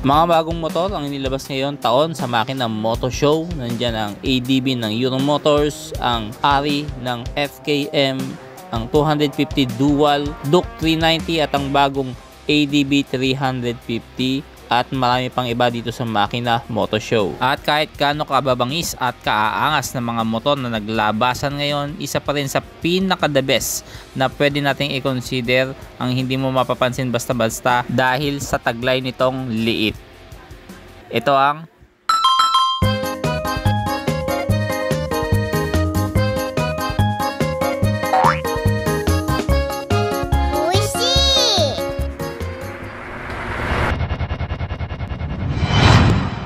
Mga bagong motor ang inilabas ngayon taon sa Makina Moto Show. Nandyan ang ADB ng Euro Motors, ang ARI ng FKM, ang 250 Dual, Duke 390 at ang bagong ADB 350 at marami pang iba dito sa Makina Moto Show. At kahit gaano kababangis at kaaangas ng mga motor na naglabasan ngayon, isa pa rin sa pinaka the best na pwede nating i-consider ang hindi mo mapapansin basta-basta dahil sa taglay nitong liit. Ito ang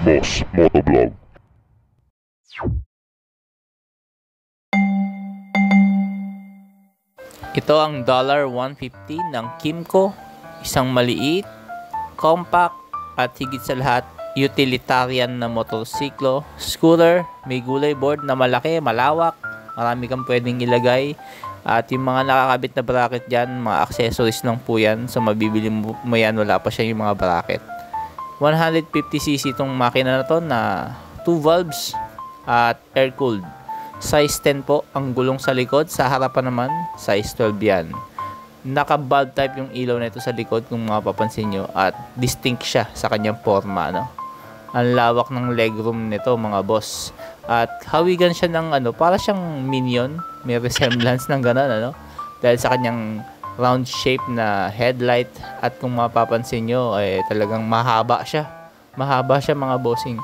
Boss Motovlog. Ito ang $150 ng Kymco, isang maliit, compact at higit sa lahat utilitarian na motorsiklo, scooter, may gulay board na malaki, malawak, marami kang pwedeng ilagay at yung mga nakakabit na bracket dyan, mga accessories lang po yan, so mabibili mo yan, wala pa siya yung mga bracket. 150cc itong makina na to na 2 valves at air cooled. Size 10 po ang gulong sa likod, sa harapan naman size 12 yan. Naka bulb type yung ilaw na ito sa likod kung mapapansin nyo at distinct siya sa kanyang forma, no? Ang lawak ng legroom nito mga boss at hawigan siya ng para siyang Minion, may resemblance ng ganun dahil sa kanyang round shape na headlight at kung mapapansin nyo talagang mahaba siya mga bossing.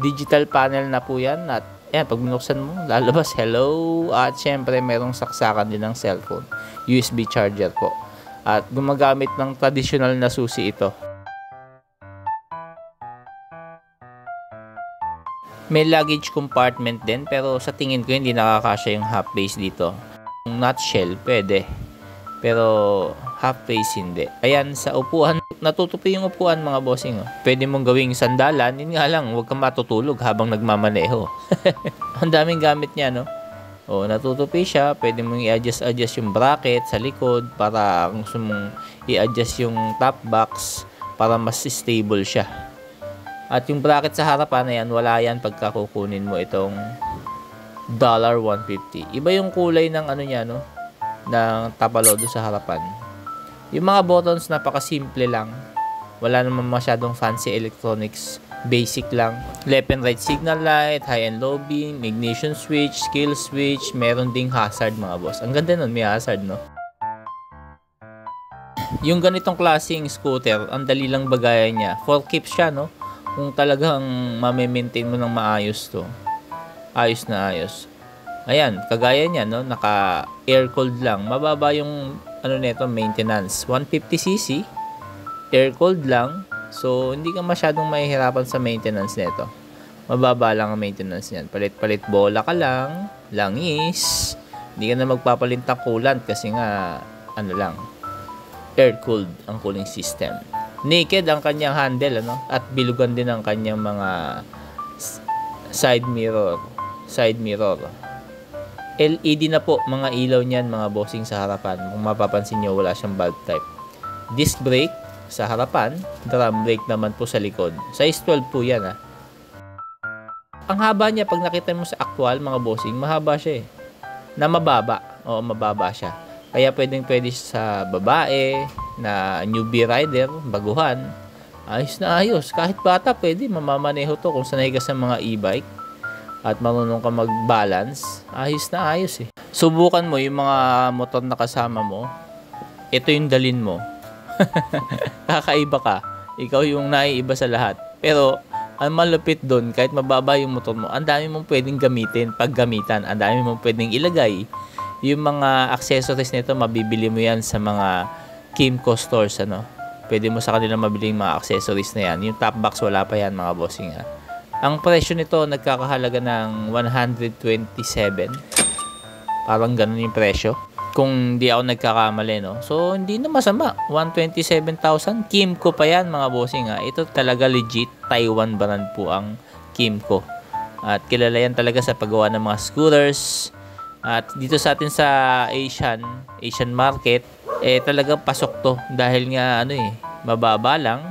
Digital panel na po yan at yan, pag binuksan mo lalabas hello at syempre merong saksakan din ng cellphone, USB charger po at gumagamit ng traditional na susi ito. May luggage compartment din pero sa tingin ko hindi nakakasya yung half base dito. Yung nutshell pwede pero half face hindi. Ayan, sa upuan, natutupi yung upuan mga bossing. Pwede mong gawing sandalan, yun nga lang, huwag kang matutulog habang nagmamaneho. Ang daming gamit niya, no? Natutupi siya, pwede mong i-adjust yung bracket sa likod para kung gusto mong i-adjust yung top box para mas stable siya. At yung bracket sa harapan, ayan, wala yan pagka kukunin mo itong $150. Iba yung kulay ng niya, no? Ng tapalo doon sa harapan. Yung mga buttons napakasimple lang. Wala naman masyadong fancy electronics. Basic lang. Left and right signal light, high and low beam, ignition switch, skill switch, meron ding hazard mga boss. Ang ganda nun, may hazard, no? Yung ganitong klaseng scooter, ang dali lang bagayan niya. 4 keeps siya, no? Kung talagang mame-maintain mo ng maayos to. Ayos na ayos. Ayan, kagaya niya, no? Naka air cooled lang. Mababa yung nito, maintenance. 150cc, air cooled lang. So, hindi ka masyadong mahihirapan sa maintenance nito. Mababa lang ang maintenance niyan. Palit-palit bola ka lang, langis. Hindi ka na magpapalit ng coolant kasi nga lang, air cooled ang cooling system. Naked ang kanyang handle, at bilugan din ang kanyang mga side mirror. LED na po mga ilaw niyan mga bossing sa harapan. Kung mapapansin nyo, wala siyang bulb type. Disc brake sa harapan, drum brake naman po sa likod. Size 12 po yan. Ang haba niya pag nakita mo sa actual mga bossing, mahaba siya na mababa. Oo, mababa siya. Kaya pwede sa babae na newbie rider, baguhan. Ayos na ayos. Kahit bata pwede mamamaneho to kung sanay ka sa mga e-bike at marunong ka mag-balance, ayos na ayos Subukan mo yung mga motor na kasama mo. Ito yung dalin mo. Kakaiba ka. Ikaw yung naiiba sa lahat. Pero, ang malupit doon, kahit mababa yung motor mo, ang dami mong pwedeng gamitin, paggamitan. Ang dami mong pwedeng ilagay. Yung mga accessories nito, mabibili mo yan sa mga Kymco stores, Pwede mo sa kanila mabili yung mga accessories na yan. Yung top box, wala pa yan mga bossing, Ang presyo nito nagkakahalaga ng 127. Parang ganun yung presyo. Kung di ako nagkakamali, no? So, hindi na masama. 127,000. Kymco pa yan, mga bossing, Ito talaga legit. Taiwan brand po ang Kymco. At kilala yan talaga sa paggawa ng mga scooters. At dito sa atin sa Asian market, talagang pasok to. Dahil nga, mababa lang.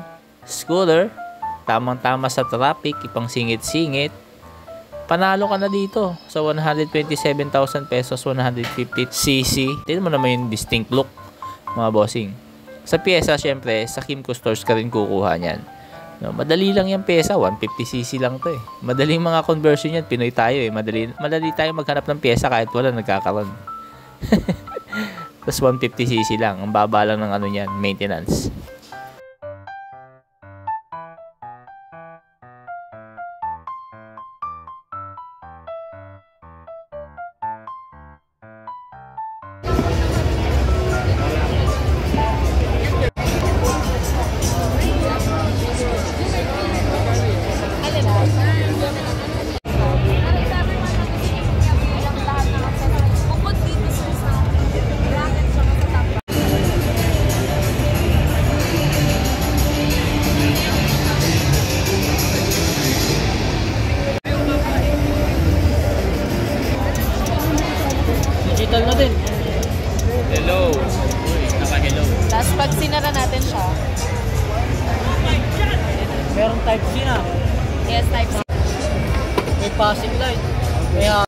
Scooter, tamang-tama sa traffic, ipang singit-singit, panalo ka na dito sa 127,000 pesos, 150cc. Tignan mo naman yung distinct look, mga bossing. Sa pyesa, syempre, sa Kimco Stores ka rin kukuha niyan. No, madali lang yung pyesa, 150cc lang to eh. Madaling mga conversion yan, Pinoy tayo eh. Madali tayo maghanap ng pyesa kahit wala nagkakaroon. Tapos 150cc lang, ang baba lang ng ano niyan, maintenance. Digital na din. Hello. Naka-hello. Tapos pag sinara natin siya, Merong type C na. yes, type C. May passing light. May